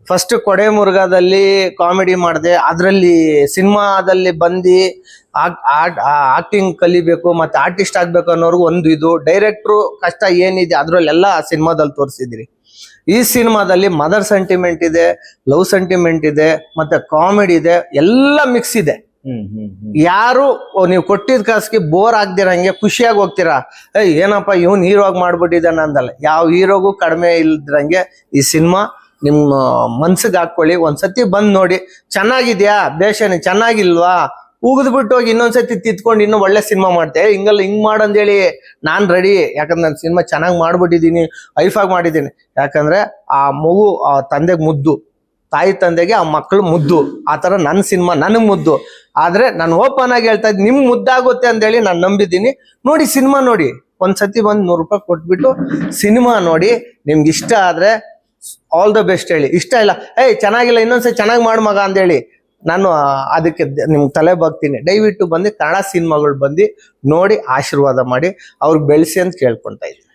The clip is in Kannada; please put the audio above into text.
ಫಸ್ಟ್ ಕೊಡೆ ಮುರುಗಾದಲ್ಲಿ ಕಾಮಿಡಿ ಮಾಡಿದೆ, ಅದರಲ್ಲಿ ಸಿನಿಮಾದಲ್ಲಿ ಬಂದು ಆಕ್ಟಿಂಗ್ ಕಲಿಬೇಕು ಮತ್ತೆ ಆರ್ಟಿಸ್ಟ್ ಆಗ್ಬೇಕು ಅನ್ನೋರ್ಗು ಒಂದು ಇದು ಡೈರೆಕ್ಟ್ರು ಕಷ್ಟ ಏನಿದೆ ಅದ್ರಲ್ಲೆಲ್ಲ ಸಿನಿಮಾದಲ್ಲಿ ತೋರಿಸಿದ್ರಿ. ಈ ಸಿನಿಮಾದಲ್ಲಿ ಮದರ್ ಸೆಂಟಿಮೆಂಟ್ ಇದೆ, ಲವ್ ಸೆಂಟಿಮೆಂಟ್ ಇದೆ, ಮತ್ತೆ ಕಾಮಿಡಿ ಇದೆ, ಎಲ್ಲ ಮಿಕ್ಸ್ ಇದೆ. ಯಾರು ನೀವು ಕೊಟ್ಟಿದ್ ಕಾಸಿಗೆ ಬೋರ್ ಆಗ್ದಿರಂಗೆ ಖುಷಿಯಾಗಿ ಹೋಗ್ತೀರಾ. ಏನಪ್ಪ ಇವನ್ ಹೀರೋ ಆಗಿ ಮಾಡ್ಬಿಟ್ಟಿದ್ದಾನ ಅಂದಲ್ಲ, ಯಾವ ಹೀರೋಗೂ ಕಡಿಮೆ ಇಲ್ದ್ರಂಗೆ ಈ ಸಿನಿಮಾ ನಿಮ್ಮ ಮನ್ಸಿಗೆ ಹಾಕೊಳ್ಳಿ. ಒಂದ್ಸತಿ ಬಂದ್ ನೋಡಿ, ಚೆನ್ನಾಗಿದ್ಯಾ ಬೇಷನೆ, ಚೆನ್ನಾಗಿಲ್ವಾ ಉಗಿದ್ಬಿಟ್ಟು ಹೋಗಿ ಇನ್ನೊಂದ್ಸತಿ ತಿತ್ಕೊಂಡು ಇನ್ನೂ ಒಳ್ಳೆ ಸಿನಿಮಾ ಮಾಡ್ತೆ. ಹಿಂಗಲ್ಲ ಹಿಂಗ್ ಮಾಡಂದೇಳಿ ನಾನ್ ರೆಡಿ, ಯಾಕಂದ್ರೆ ನಾನು ಸಿನಿಮಾ ಚೆನ್ನಾಗಿ ಮಾಡ್ಬಿಟ್ಟಿದ್ದೀನಿ, ಐಫಾಗಿ ಮಾಡಿದ್ದೀನಿ. ಯಾಕಂದ್ರೆ ಆ ಮಗು ಆ ತಂದೆಗೆ ಮುದ್ದು, ತಾಯಿ ತಂದೆಗೆ ಆ ಮಕ್ಕಳು ಮುದ್ದು, ಆ ತರ ನನ್ನ ಸಿನಿಮಾ ನನಗ್ ಮುದ್ದು. ಆದ್ರೆ ನಾನು ಓಪನ್ ಆಗಿ ಹೇಳ್ತಾ ಇದ್ದೀನಿ, ನಿಮ್ಗೆ ಮುದ್ದಾಗುತ್ತೆ ಅಂತೇಳಿ ನಾನು ನಂಬಿದ್ದೀನಿ. ನೋಡಿ ಸಿನಿಮಾ ನೋಡಿ, ಒಂದ್ಸತಿ ಬಂದು 100 ರೂಪಾಯಿ ಕೊಟ್ಬಿಟ್ಟು ಸಿನಿಮಾ ನೋಡಿ. ನಿಮ್ಗೆ ಇಷ್ಟ ಆದ್ರೆ ಆಲ್ ದ ಬೆಸ್ಟ್ ಹೇಳಿ, ಇಷ್ಟ ಇಲ್ಲ ಚೆನ್ನಾಗಿಲ್ಲ ಇನ್ನೊಂದ್ಸತಿ ಚೆನ್ನಾಗಿ ಮಾಡು ಮಗ ಅಂತೇಳಿ ನಾನು ಅದಕ್ಕೆ ನಿಮ್ಗೆ ತಲೆ ಬಾಗ್ತೀನಿ. ದಯವಿಟ್ಟು ಬಂದು ಕನ್ನಡ ಸಿನಿಮಾಗಳು ಬಂದು ನೋಡಿ ಆಶೀರ್ವಾದ ಮಾಡಿ ಅವ್ರಿಗೆ ಬೆಳೆಸಿ ಅಂತ ಕೇಳ್ಕೊಂತ ಇದ್ದೀನಿ.